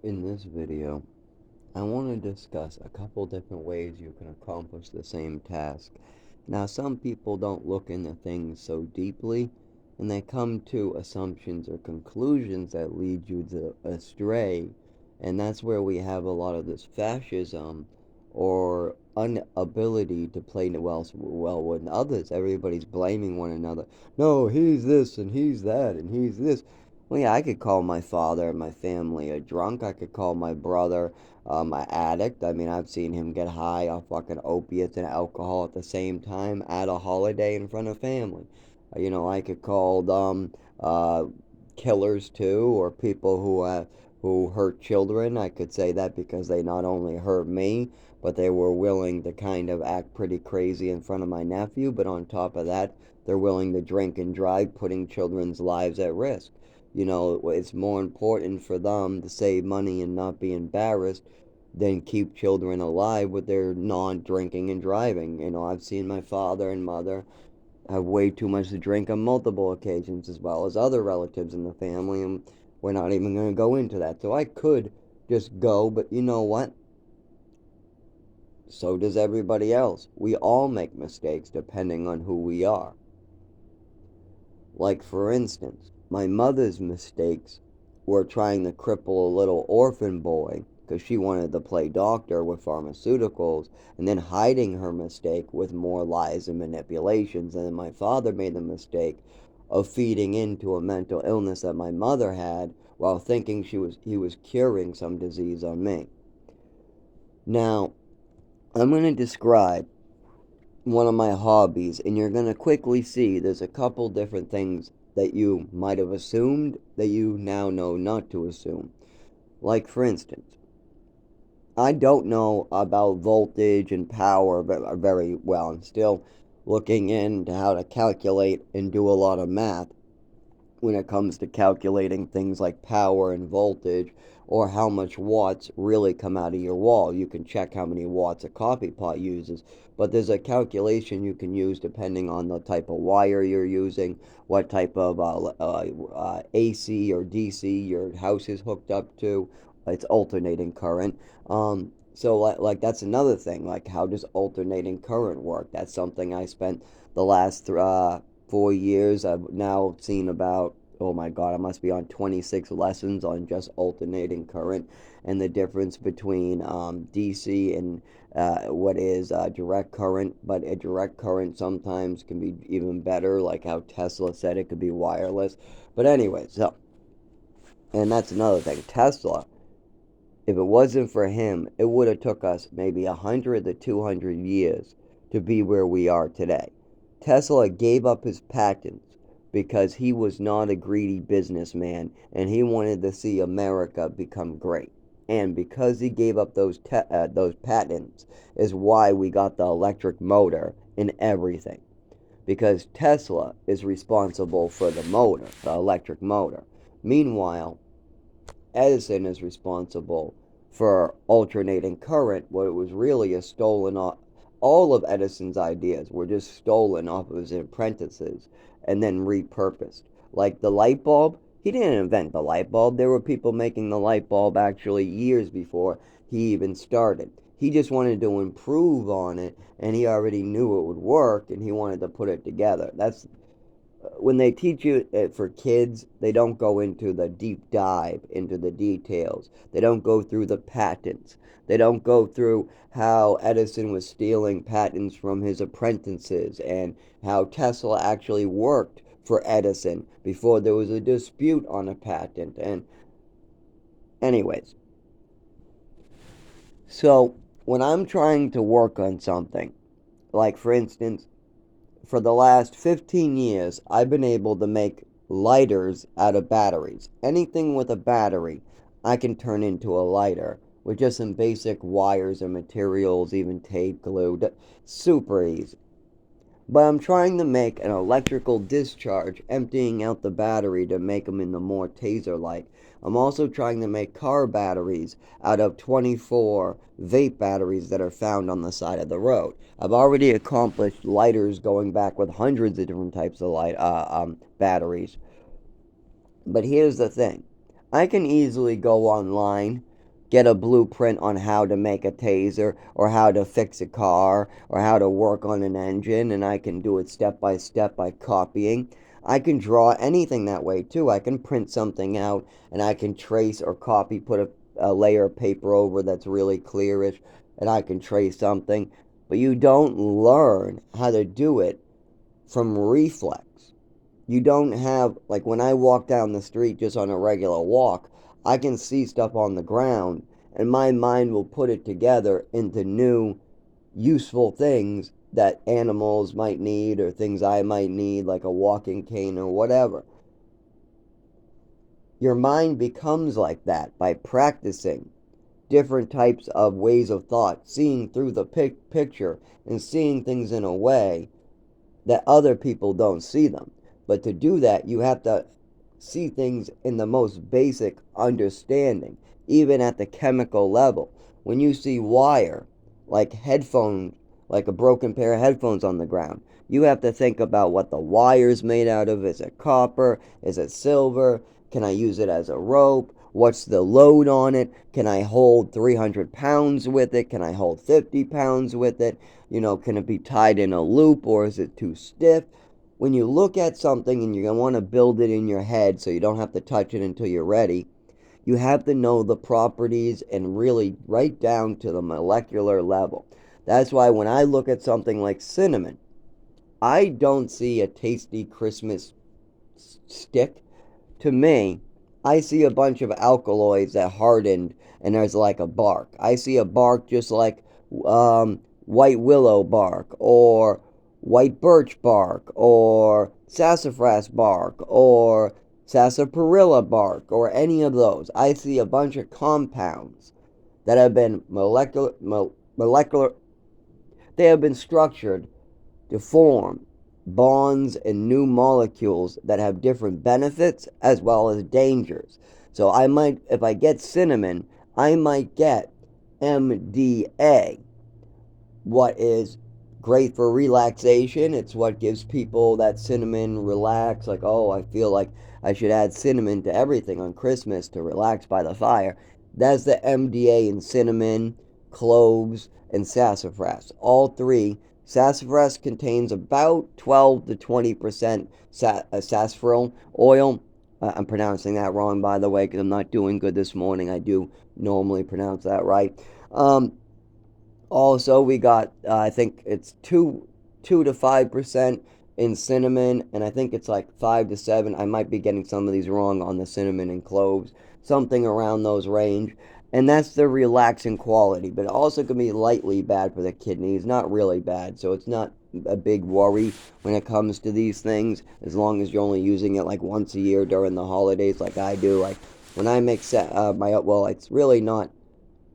In this video, I want to discuss a couple different ways you can accomplish the same task. Now, some people don't look into things so deeply, and they come to assumptions or conclusions that lead you astray, and that's where we have a lot of this fascism or inability to play well with others. Everybody's blaming one another. No, he's this and he's that and he's this. Well, yeah, I could call my father and my family a drunk. I could call my brother an addict. I mean, I've seen him get high off fucking opiates and alcohol at the same time at a holiday in front of family. I could call them killers too, or people who hurt children. I could say that because they not only hurt me, but they were willing to kind of act pretty crazy in front of my nephew. But on top of that, they're willing to drink and drive, putting children's lives at risk. It's more important for them to save money and not be embarrassed than keep children alive with their non-drinking and driving. I've seen my father and mother have way too much to drink on multiple occasions, as well as other relatives in the family, and we're not even going to go into that. So I could just go, but you know what? So does everybody else. We all make mistakes depending on who we are. Like, for instance, my mother's mistakes were trying to cripple a little orphan boy because she wanted to play doctor with pharmaceuticals, and then hiding her mistake with more lies and manipulations. And then my father made the mistake of feeding into a mental illness that my mother had while thinking he was curing some disease on me. Now, I'm going to describe one of my hobbies, and you're going to quickly see there's a couple different things that you might have assumed that you now know not to assume. Like, for instance, I don't know about voltage and power very well. I'm still looking into how to calculate and do a lot of math when it comes to calculating things like power and voltage, or how much watts really come out of your wall. You can check how many watts a coffee pot uses, but there's a calculation you can use depending on the type of wire you're using, what type of AC or DC your house is hooked up to. It's alternating current. So like that's another thing. Like, how does alternating current work? That's something I spent the last 4 years. I've now seen about, oh my God, I must be on 26 lessons on just alternating current and the difference between DC and what is direct current. But a direct current sometimes can be even better, like how Tesla said it could be wireless. But anyway, so, and that's another thing. Tesla, if it wasn't for him, it would have took us maybe 100 to 200 years to be where we are today. Tesla gave up his patents because he was not a greedy businessman and he wanted to see America become great. And because he gave up those patents is why we got the electric motor in everything. Because Tesla is responsible for the motor, the electric motor. Meanwhile, Edison is responsible for alternating current, what it was really a stolen off. All of Edison's ideas were just stolen off of his apprentices and then repurposed. Like the light bulb, he didn't invent the light bulb. There were people making the light bulb actually years before he even started. He just wanted to improve on it, and he already knew it would work, and he wanted to put it together. That's when they teach you it for kids, they don't go into the deep dive into the details. They don't go through the patents. They don't go through how Edison was stealing patents from his apprentices and how Tesla actually worked for Edison before there was a dispute on a patent. And, anyways, so when I'm trying to work on something, like for instance, for the last 15 years, I've been able to make lighters out of batteries. Anything with a battery, I can turn into a lighter with just some basic wires and materials, even tape, glue. Super easy. But I'm trying to make an electrical discharge, emptying out the battery to make them into more taser-like. I'm also trying to make car batteries out of 24 vape batteries that are found on the side of the road. I've already accomplished lighters going back with hundreds of different types of batteries. But here's the thing. I can easily go online get a blueprint on how to make a taser or how to fix a car or how to work on an engine, and I can do it step by step by copying. I can draw anything that way too. I can print something out and I can trace or copy, put a layer of paper over that's really clearish, and I can trace something. But you don't learn how to do it from reflex. You don't have, like when I walk down the street just on a regular walk, I can see stuff on the ground and my mind will put it together into new useful things that animals might need or things I might need, like a walking cane or whatever. Your mind becomes like that by practicing different types of ways of thought, seeing through the picture and seeing things in a way that other people don't see them. But to do that, you have to see things in the most basic understanding, even at the chemical level. When you see wire, like headphones, like a broken pair of headphones on the ground, you have to think about what the wire's made out of. Is it copper? Is it silver? Can I use it as a rope? What's the load on it? Can I hold 300 pounds with it? Can I hold 50 pounds with it? Can it be tied in a loop or is it too stiff? When you look at something and you're going to want to build it in your head so you don't have to touch it until you're ready, you have to know the properties and really right down to the molecular level. That's why when I look at something like cinnamon, I don't see a tasty Christmas stick. To me, I see a bunch of alkaloids that hardened and there's like a bark. I see a bark just like white willow bark or white birch bark or sassafras bark or sarsaparilla bark or any of those. I see a bunch of compounds that have been molecular, they have been structured to form bonds and new molecules that have different benefits as well as dangers. So I might, if I get cinnamon, I might get MDA, what is great for relaxation. It's what gives people that cinnamon relax, like, oh, I feel like I should add cinnamon to everything on Christmas to relax by the fire. That's the MDA in cinnamon, cloves, and sassafras. All three. Sassafras contains about 12 to 20% sassafras oil. I'm pronouncing that wrong, by the way, because I'm not doing good this morning. I do normally pronounce that right. Also, we got, I think it's 2 to 5% in cinnamon, and I think it's like 5 to 7. I might be getting some of these wrong on the cinnamon and cloves, something around those range. And that's the relaxing quality, but it also can be lightly bad for the kidneys, not really bad. So it's not a big worry when it comes to these things, as long as you're only using it like once a year during the holidays, like I do. Like when I make it's really not.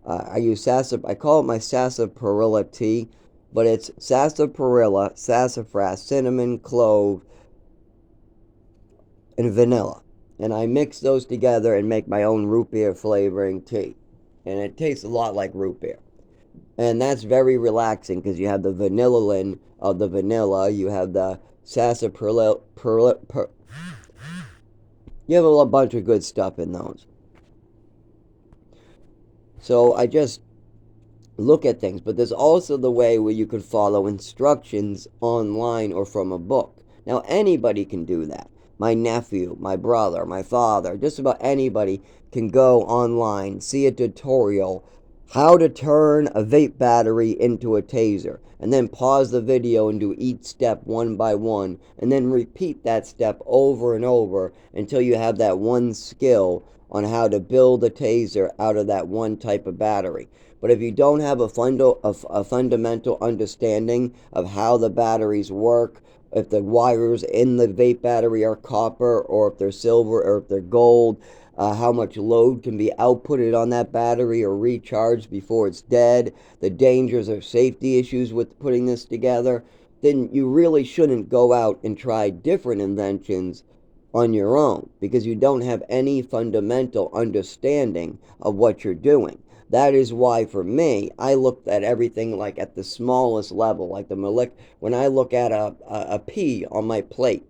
I use I call it my sarsaparilla tea, but it's sarsaparilla, sassafras, cinnamon, clove, and vanilla. And I mix those together and make my own root beer flavoring tea. And it tastes a lot like root beer. And that's very relaxing because you have the vanillin of the vanilla, you have the sarsaparilla, you have a bunch of good stuff in those. So I just look at things, but there's also the way where you could follow instructions online or from a book. Now anybody can do that. My nephew, my brother, my father, just about anybody can go online, see a tutorial, how to turn a vape battery into a taser, and then pause the video and do each step one by one, and then repeat that step over and over until you have that one skill on how to build a taser out of that one type of battery. But if you don't have a fundamental understanding of how the batteries work, if the wires in the vape battery are copper or if they're silver or if they're gold, how much load can be outputted on that battery or recharged before it's dead, the dangers or safety issues with putting this together, then you really shouldn't go out and try different inventions on your own because you don't have any fundamental understanding of what you're doing. That is why, for me, I looked at everything like at the smallest level, like when I look at a pea on my plate,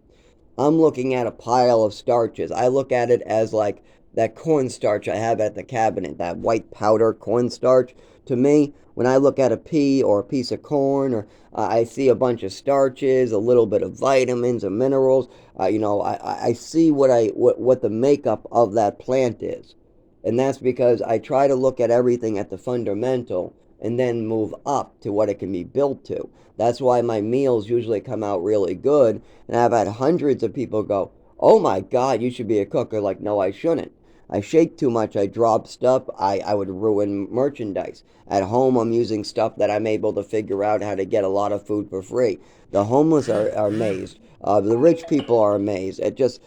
I'm looking at a pile of starches. I look at it as like that cornstarch I have at the cabinet, that white powder cornstarch. To me, when I look at a pea or a piece of corn, or I see a bunch of starches, a little bit of vitamins and minerals, I see what the makeup of that plant is. And that's because I try to look at everything at the fundamental and then move up to what it can be built to. That's why my meals usually come out really good. And I've had hundreds of people go, "Oh my God, you should be a cook." Like, no, I shouldn't. I shake too much, I drop stuff, I would ruin merchandise. At home, I'm using stuff that I'm able to figure out how to get a lot of food for free. The homeless are amazed. The rich people are amazed. The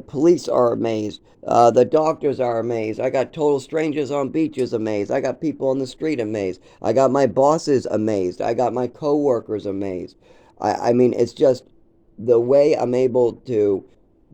police are amazed. The doctors are amazed. I got total strangers on beaches amazed. I got people on the street amazed. I got my bosses amazed. I got my coworkers amazed. I mean, it's just the way I'm able to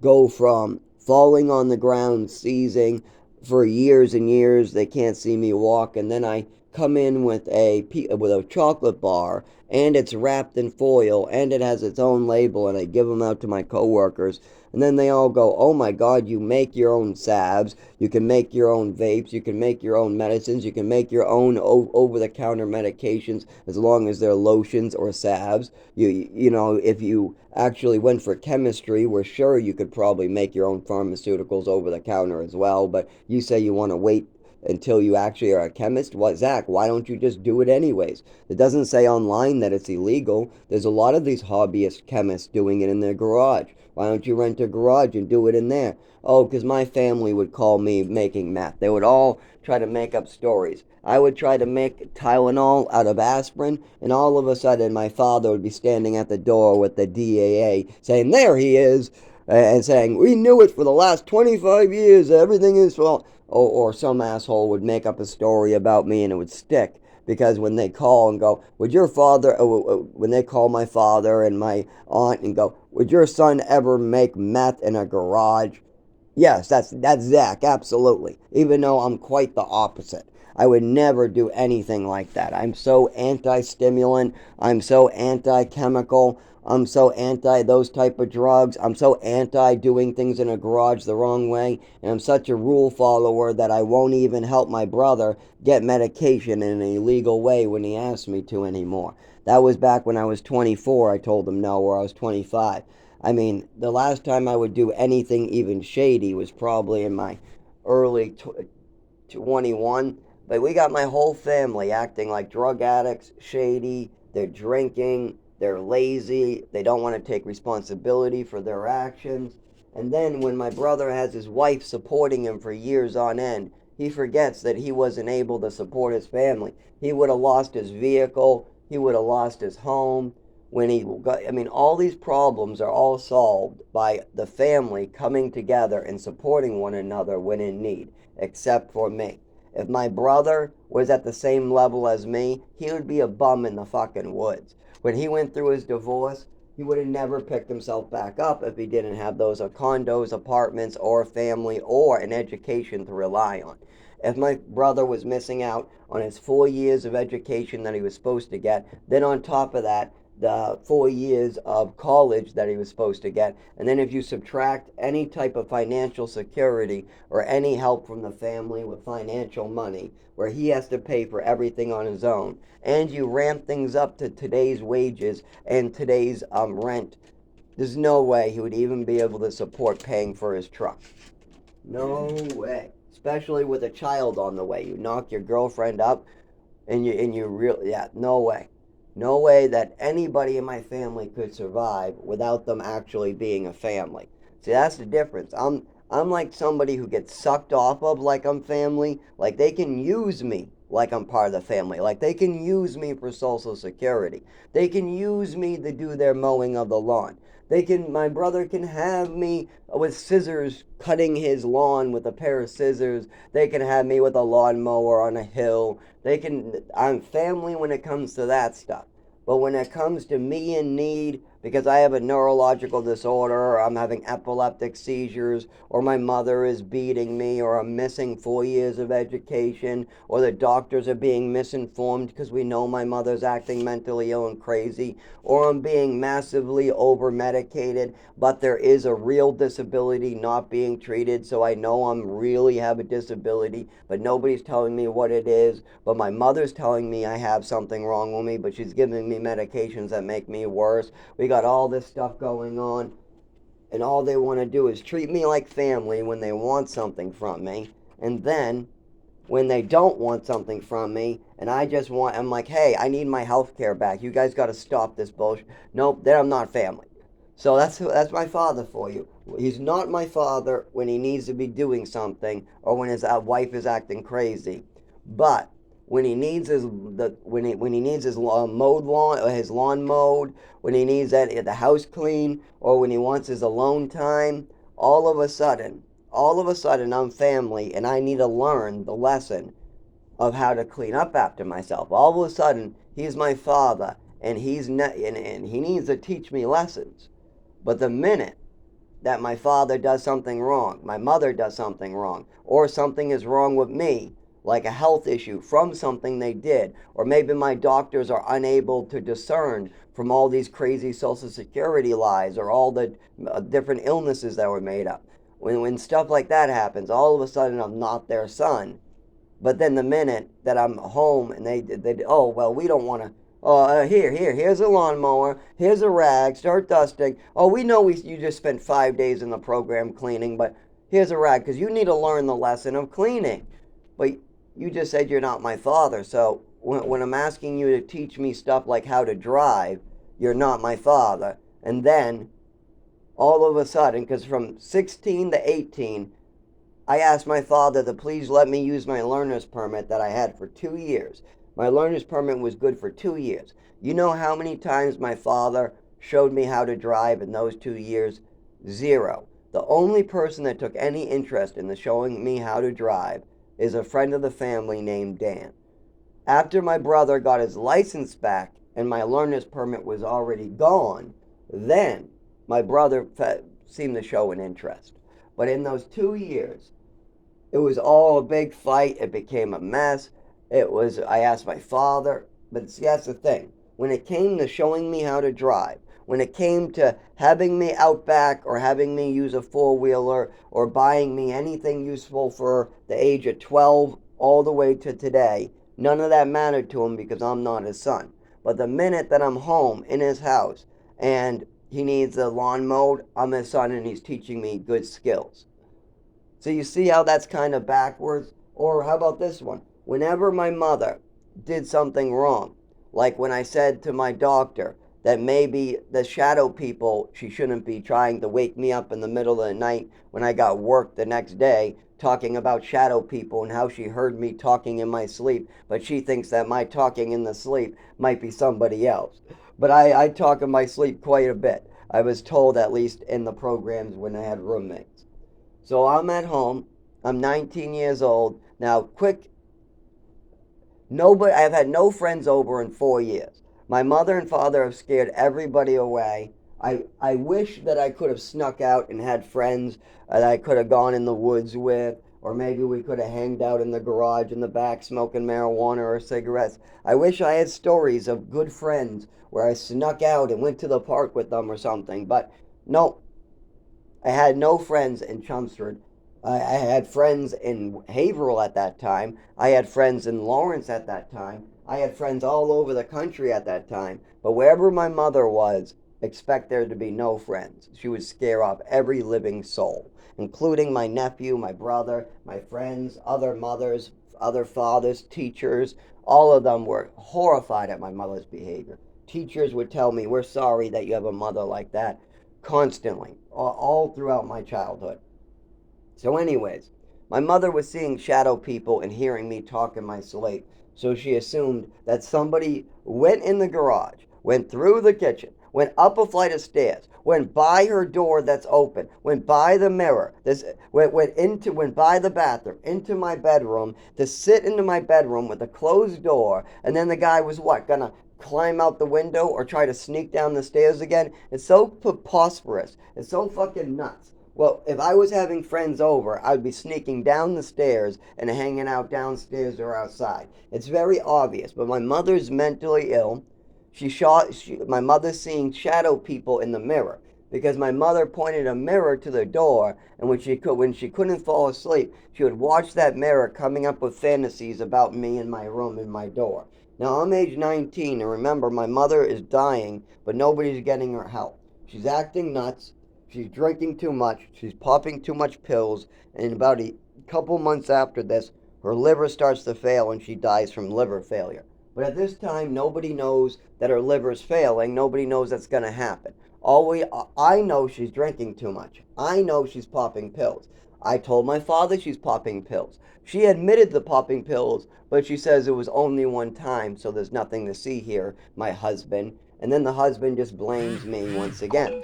go from falling on the ground, seizing for years and years. They can't see me walk, and then I come in with a chocolate bar, and it's wrapped in foil, and it has its own label, and I give them out to my coworkers. And then they all go, "Oh my God, you make your own salves, you can make your own vapes, you can make your own medicines, you can make your own over-the-counter medications as long as they're lotions or salves. If you actually went for chemistry, we're sure you could probably make your own pharmaceuticals over the counter as well, but you say you want to wait until you actually are a chemist. What, Zach, why don't you just do it anyways? It doesn't say online that it's illegal. There's a lot of these hobbyist chemists doing it in their garage. Why don't you rent a garage and do it in there? Oh, because my family would call me making meth. They would all try to make up stories. I would try to make Tylenol out of aspirin, and all of a sudden my father would be standing at the door with the DAA saying, "There he is," and saying, "We knew it for the last 25 years. Everything is well." Or some asshole would make up a story about me and it would stick. Because when they call and go, "Would your father," when they call my father and my aunt and go, "Would your son ever make meth in a garage?" Yes, that's Zach, absolutely. Even though I'm quite the opposite. I would never do anything like that. I'm so anti-stimulant. I'm so anti-chemical. I'm so anti those type of drugs. I'm so anti doing things in a garage the wrong way. And I'm such a rule follower that I won't even help my brother get medication in an illegal way when he asks me to anymore. That was back when I was 24. I told him no, or I was 25. I mean, the last time I would do anything even shady was probably in my early 21. But we got my whole family acting like drug addicts, shady, they're drinking, they're lazy, they don't want to take responsibility for their actions. And then when my brother has his wife supporting him for years on end, he forgets that he wasn't able to support his family. He would have lost his vehicle, he would have lost his home. I mean, all these problems are all solved by the family coming together and supporting one another when in need, except for me. If my brother was at the same level as me, he would be a bum in the fucking woods. When he went through his divorce, he would have never picked himself back up if he didn't have those condos, apartments, or a family, or an education to rely on. If my brother was missing out on his 4 years of education that he was supposed to get, then on top of that, the 4 years of college that he was supposed to get. And then if you subtract any type of financial security or any help from the family with financial money, where he has to pay for everything on his own, and you ramp things up to today's wages and today's rent, there's no way he would even be able to support paying for his truck. No way. Especially with a child on the way. You knock your girlfriend up and you really, yeah, no way. No way that anybody in my family could survive without them actually being a family. See, that's the difference. I'm like somebody who gets sucked off of like I'm family. Like they can use me like I'm part of the family. Like they can use me for Social Security. They can use me to do their mowing of the lawn. My brother can have me with scissors cutting his lawn with a pair of scissors. They can have me with a lawnmower on a hill. I'm family when it comes to that stuff. But when it comes to me in need, because I have a neurological disorder, or I'm having epileptic seizures, or my mother is beating me, or I'm missing 4 years of education, or the doctors are being misinformed because we know my mother's acting mentally ill and crazy, or I'm being massively over medicated, but there is a real disability not being treated, so I know I'm really have a disability, but nobody's telling me what it is, but my mother's telling me I have something wrong with me, but she's giving me medications that make me worse. We got all this stuff going on, and all they want to do is treat me like family when they want something from me, and then when they don't want something from me, and I'm like, hey, I need my health care back. You guys got to stop this bullshit. Nope, then I'm not family. So that's my father for you. He's not my father when he needs to be doing something, or when his wife is acting crazy, but when he needs when he needs his mowed lawn, or his lawn mowed, when he needs the house clean, or when he wants his alone time, all of a sudden, I'm family, and I need to learn the lesson of how to clean up after myself. All of a sudden, he's my father, and and he needs to teach me lessons. But the minute that my father does something wrong, my mother does something wrong, or something is wrong with me, like a health issue from something they did, or maybe my doctors are unable to discern from all these crazy Social Security lies, or all the different illnesses that were made up. When stuff like that happens, all of a sudden I'm not their son. But then the minute that I'm home and they oh, well, we don't want to. Oh, here's a lawnmower. Here's a rag. Start dusting. Oh, we know you just spent 5 days in the program cleaning, but here's a rag because you need to learn the lesson of cleaning. But you just said you're not my father, so when I'm asking you to teach me stuff like how to drive, you're not my father. And then all of a sudden, because from 16 to 18, I asked my father to please let me use my learner's permit that I had for 2 years. My learner's permit was good for 2 years. You know how many times my father showed me how to drive in those 2 years? Zero. The only person that took any interest in the showing me how to drive is a friend of the family named Dan. After my brother got his license back and my learner's permit was already gone, then my brother seemed to show an interest. But in those 2 years, it was all a big fight. It became a mess. I asked my father, but see, that's the thing. When it came to showing me how to drive, when it came to having me out back, or having me use a four-wheeler, or buying me anything useful for the age of 12 all the way to today, none of that mattered to him because I'm not his son. But the minute that I'm home in his house and he needs a lawn mowed, I'm his son and he's teaching me good skills. So you see how that's kind of backwards? Or how about this one? Whenever my mother did something wrong, like when I said to my doctor that maybe the shadow people, she shouldn't be trying to wake me up in the middle of the night when I got work the next day, talking about shadow people and how she heard me talking in my sleep, but she thinks that my talking in the sleep might be somebody else. But I talk in my sleep quite a bit. I was told, at least in the programs when I had roommates. So I'm at home. I'm 19 years old. Now, I've had no friends over in 4 years. My mother and father have scared everybody away. I wish that I could have snuck out and had friends that I could have gone in the woods with, or maybe we could have hanged out in the garage in the back smoking marijuana or cigarettes. I wish I had stories of good friends where I snuck out and went to the park with them or something, but no, I had no friends in Chelmsford. I had friends in Haverhill at that time. I had friends in Lawrence at that time. I had friends all over the country at that time. But wherever my mother was, expect there to be no friends. She would scare off every living soul, including my nephew, my brother, my friends, other mothers, other fathers, teachers. All of them were horrified at my mother's behavior. Teachers would tell me, "We're sorry that you have a mother like that," constantly, all throughout my childhood. So, anyways, my mother was seeing shadow people and hearing me talk in my sleep. So she assumed that somebody went in the garage, went through the kitchen, went up a flight of stairs, went by her door that's open, went by the mirror, went by the bathroom, into my bedroom, to sit into my bedroom with a closed door, and then the guy was what, gonna climb out the window or try to sneak down the stairs again. It's so preposterous. It's so fucking nuts. Well, if I was having friends over, I'd be sneaking down the stairs and hanging out downstairs or outside. It's very obvious, but my mother's mentally ill. My mother's seeing shadow people in the mirror because my mother pointed a mirror to the door, and when she couldn't fall asleep, she would watch that mirror coming up with fantasies about me in my room and my door. Now I'm age 19, and remember, my mother is dying, but nobody's getting her help. She's acting nuts. She's drinking too much. She's popping too much pills. And about a couple months after this, her liver starts to fail and she dies from liver failure. But at this time, nobody knows that her liver's failing. Nobody knows that's going to happen. I know she's drinking too much. I know she's popping pills. I told my father she's popping pills. She admitted the popping pills, but she says it was only one time, so there's nothing to see here, my husband. And then the husband just blames me once again.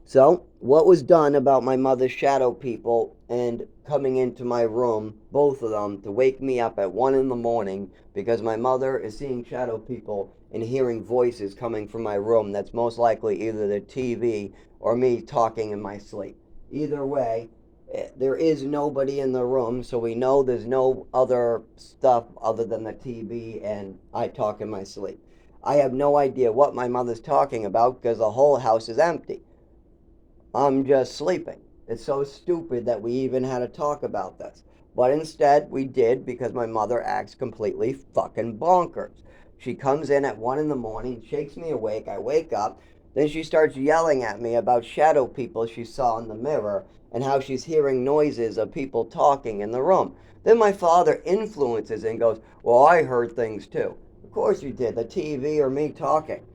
So, what was done about my mother's shadow people and coming into my room, both of them, to wake me up at 1 in the morning because my mother is seeing shadow people and hearing voices coming from my room that's most likely either the TV or me talking in my sleep. Either way, there is nobody in the room, so we know there's no other stuff other than the TV and I talk in my sleep. I have no idea what my mother's talking about because the whole house is empty. I'm just sleeping. It's so stupid that we even had to talk about this. But instead, we did because my mother acts completely fucking bonkers. She comes in at 1 in the morning, shakes me awake, I wake up, then she starts yelling at me about shadow people she saw in the mirror and how she's hearing noises of people talking in the room. Then my father influences and goes, "Well, I heard things too." Of course you did, the TV or me talking.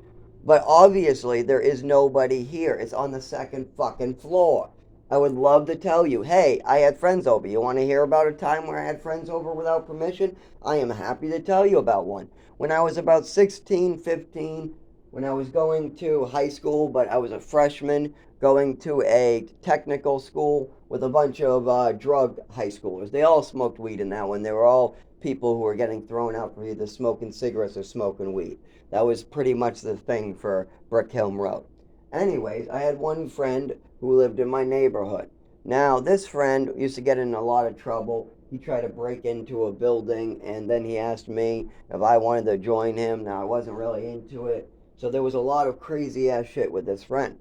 But obviously, there is nobody here. It's on the second fucking floor. I would love to tell you, hey, I had friends over. You want to hear about a time where I had friends over without permission? I am happy to tell you about one. When I was about 16, 15, when I was going to high school, but I was a freshman going to a technical school with a bunch of drug high schoolers. They all smoked weed in that one. They were all people who were getting thrown out for either smoking cigarettes or smoking weed. That was pretty much the thing for Brickhelm Road. Anyways, I had one friend who lived in my neighborhood. Now, this friend used to get in a lot of trouble. He tried to break into a building, and then he asked me if I wanted to join him. Now, I wasn't really into it. So there was a lot of crazy ass shit with this friend.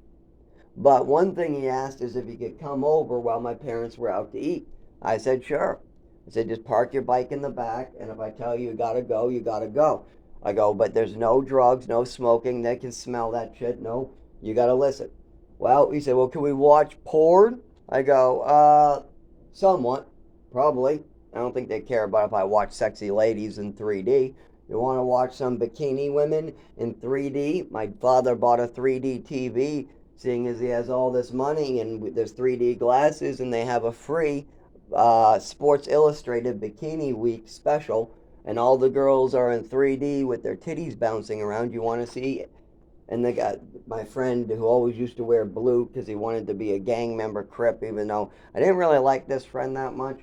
But one thing he asked is if he could come over while my parents were out to eat. I said, sure. I said, just park your bike in the back, and if I tell you you gotta go, you gotta go. I go, but there's no drugs, no smoking. They can smell that shit. No, you gotta listen. Well, he said, well, can we watch porn? I go, somewhat, probably. I don't think they care about if I watch sexy ladies in 3D. You want to watch some bikini women in 3D? My father bought a 3D TV, seeing as he has all this money and there's 3D glasses, and they have a free Sports Illustrated Bikini Week special, and all the girls are in 3D with their titties bouncing around. You want to see? And they got my friend who always used to wear blue because he wanted to be a gang member Crip, even though I didn't really like this friend that much.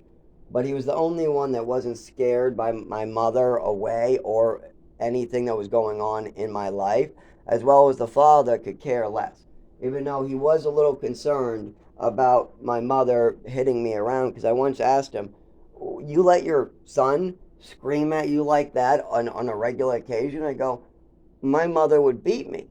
But he was the only one that wasn't scared by my mother away or anything that was going on in my life, as well as the father could care less. Even though he was a little concerned about my mother hitting me around, because I once asked him, you let your son scream at you like that on a regular occasion? I go, my mother would beat me.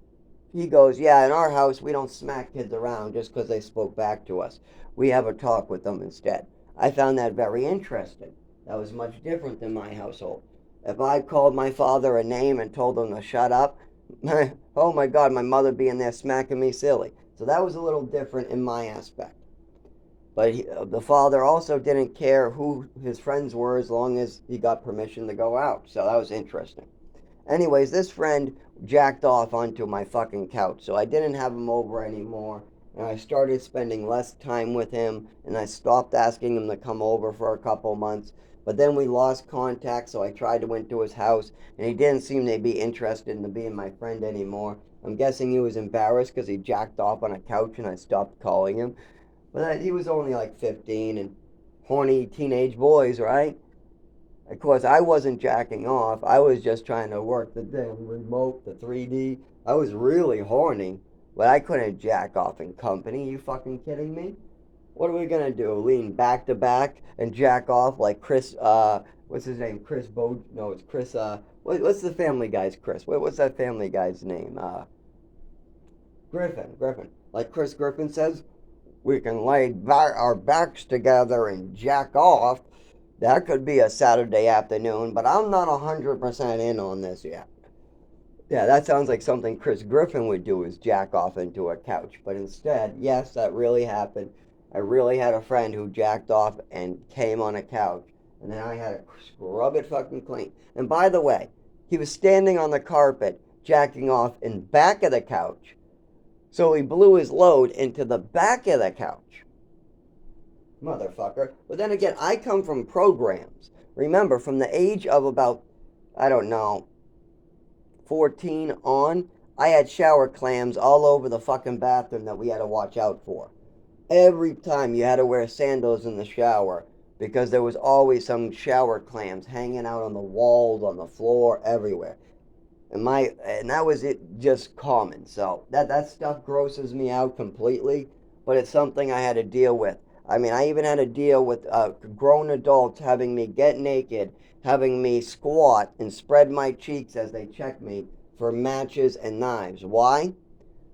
He goes, yeah, in our house, we don't smack kids around just because they spoke back to us. We have a talk with them instead. I found that very interesting. That was much different than my household. If I called my father a name and told him to shut up, oh my God, my mother being there smacking me silly. So that was a little different in my aspect. But the father also didn't care who his friends were as long as he got permission to go out. So that was interesting. Anyways, this friend jacked off onto my fucking couch, so I didn't have him over anymore, and I started spending less time with him, and I stopped asking him to come over for a couple months. But then we lost contact, so I tried to went to his house, and he didn't seem to be interested in being my friend anymore. I'm guessing he was embarrassed because he jacked off on a couch and I stopped calling him. But he was only like 15, and horny teenage boys, right? Of course, I wasn't jacking off. I was just trying to work the damn remote, the 3D. I was really horny, but I couldn't jack off in company. You fucking kidding me? What are we gonna do? Lean back to back and jack off like Chris? What's his name? Chris Bo? No, it's Chris. What's the Family Guy's Chris? What's that Family Guy's name? Griffin. Griffin. Like Chris Griffin says, we can lay our backs together and jack off. That could be a Saturday afternoon, but I'm not 100% in on this yet. Yeah, that sounds like something Chris Griffin would do is jack off into a couch. But instead, yes, that really happened. I really had a friend who jacked off and came on a couch. And then I had to scrub it fucking clean. And by the way, he was standing on the carpet jacking off in back of the couch. So he blew his load into the back of the couch. Motherfucker. But then again, I come from programs. Remember, from the age of about, I don't know, 14 on, I had shower clams all over the fucking bathroom that we had to watch out for. Every time you had to wear sandals in the shower because there was always some shower clams hanging out on the walls, on the floor, everywhere. And that was it, just common. So that stuff grosses me out completely, but it's something I had to deal with. I mean, I even had to deal with grown adults having me get naked, having me squat and spread my cheeks as they check me for matches and knives. Why?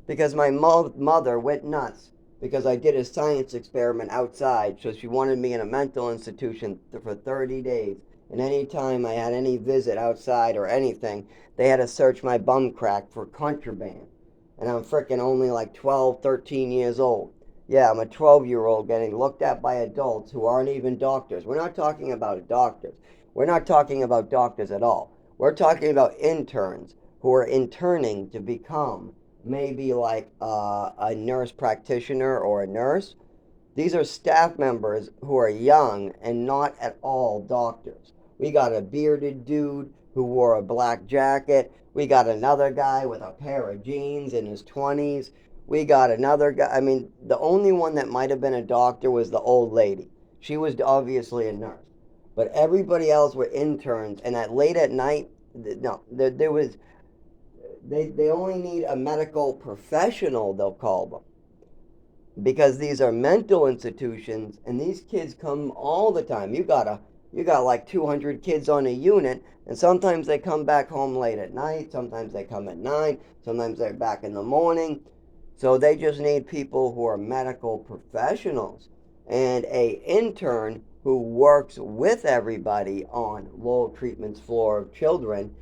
Because my mother went nuts because I did a science experiment outside, so she wanted me in a mental institution for 30 days. And any time I had any visit outside or anything, they had to search my bum crack for contraband. And I'm frickin' only like 12, 13 years old. Yeah, I'm a 12-year-old getting looked at by adults who aren't even doctors. We're not talking about doctors. We're not talking about doctors at all. We're talking about interns who are interning to become maybe like a nurse practitioner or a nurse. These are staff members who are young and not at all doctors. We got a bearded dude who wore a black jacket. We got another guy with a pair of jeans in his 20s. We got another guy. I mean, the only one that might have been a doctor was the old lady. She was obviously a nurse. But everybody else were interns. And at late at night, no, there was, they only need a medical professional, they'll call them, because these are mental institutions and these kids come all the time. You got like 200 kids on a unit, and sometimes they come back home late at night, sometimes they come at 9, sometimes they're back in the morning. So they just need people who are medical professionals, and a intern who works with everybody on Lowell Treatment's floor of children.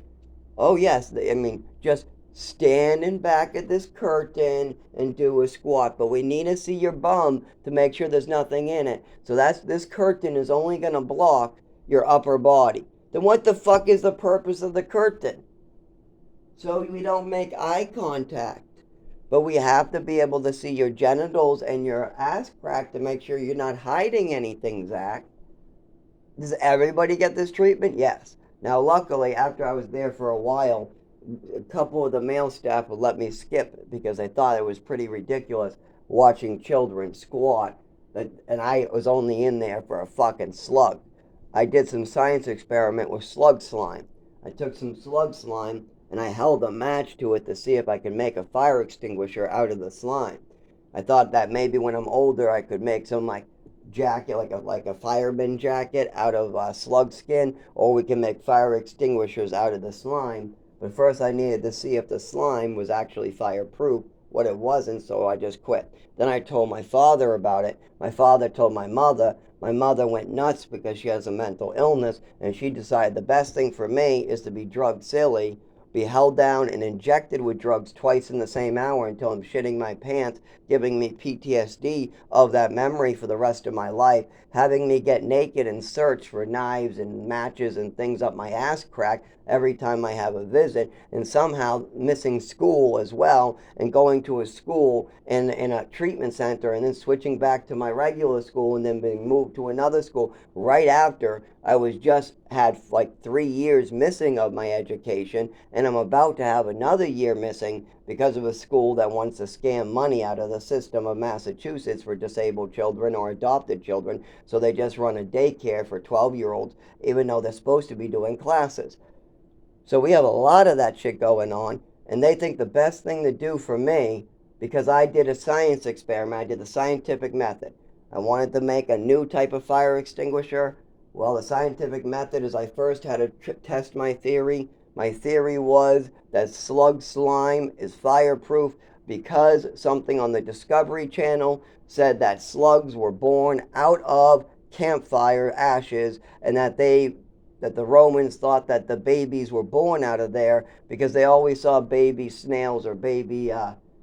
Oh yes, I mean, just standing back at this curtain and do a squat, but we need to see your bum to make sure there's nothing in it. So this curtain is only going to block your upper body. Then what the fuck is the purpose of the curtain? So we don't make eye contact. But we have to be able to see your genitals and your ass crack to make sure you're not hiding anything, Zach. Does everybody get this treatment? Yes. Now, luckily, after I was there for a while, a couple of the male staff would let me skip because they thought it was pretty ridiculous watching children squat. And I was only in there for a fucking slug. I did some science experiment with slug slime. I took some slug slime and I held a match to it to see if I could make a fire extinguisher out of the slime. I thought that maybe when I'm older I could make some like jacket, like a fireman jacket out of slug skin, or we can make fire extinguishers out of the slime. But first I needed to see if the slime was actually fireproof. What it wasn't, so I just quit. Then I told my father about it. My father told my mother. My mother went nuts because she has a mental illness, and she decided the best thing for me is to be drug silly, be held down and injected with drugs twice in the same hour until I'm shitting my pants, giving me PTSD of that memory for the rest of my life, having me get naked and search for knives and matches and things up my ass crack every time I have a visit, and somehow missing school as well, and going to a school in a treatment center, and then switching back to my regular school, and then being moved to another school right after I was just had like 3 years missing of my education, and I'm about to have another year missing because of a school that wants to scam money out of the system of Massachusetts for disabled children or adopted children, so they just run a daycare for 12-year-olds, even though they're supposed to be doing classes. So we have a lot of that shit going on, and they think the best thing to do for me, because I did a science experiment, I did the scientific method. I wanted to make a new type of fire extinguisher. Well, the scientific method is I first had to test my theory. My theory was that slug slime is fireproof because something on the Discovery Channel said that slugs were born out of campfire ashes, and that the Romans thought that the babies were born out of there because they always saw baby snails or baby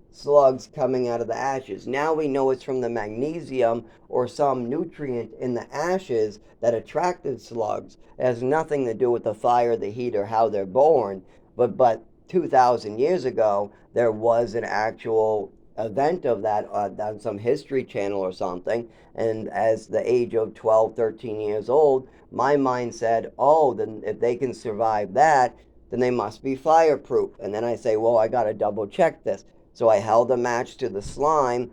slugs coming out of the ashes. Now we know it's from the magnesium or some nutrient in the ashes that attracted slugs. It has nothing to do with the fire, the heat, or how they're born. But 2,000 years ago, there was an actual event of that on some history channel or something. And as the age of 12, 13 years old, my mind said, oh, then if they can survive that, then they must be fireproof. And then I say, well, I got to double check this. So I held the match to the slime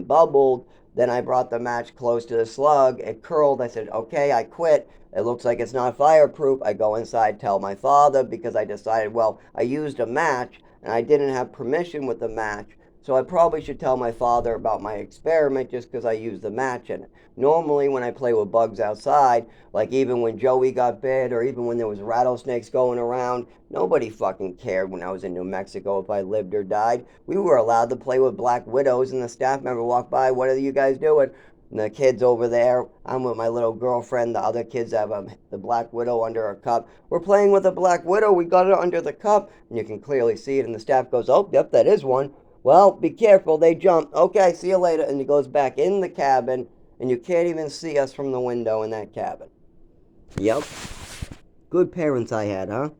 bubbled, then I brought the match close to the slug, it curled, I said, okay, I quit. It looks like it's not fireproof. I go inside, tell my father, because I decided, well, I used a match and I didn't have permission with the match. So I probably should tell my father about my experiment just because I used the match in it. Normally, when I play with bugs outside, like even when Joey got bit or even when there was rattlesnakes going around, nobody fucking cared when I was in New Mexico if I lived or died. We were allowed to play with black widows, and the staff member walked by, what are you guys doing? And the kids over there, I'm with my little girlfriend, the other kids have the black widow under a cup. We're playing with a black widow, we got it under the cup, and you can clearly see it, and the staff goes, oh, yep, that is one. Well, be careful, they jump. Okay, see you later. And he goes back in the cabin, and you can't even see us from the window in that cabin. Yep. Good parents I had, huh?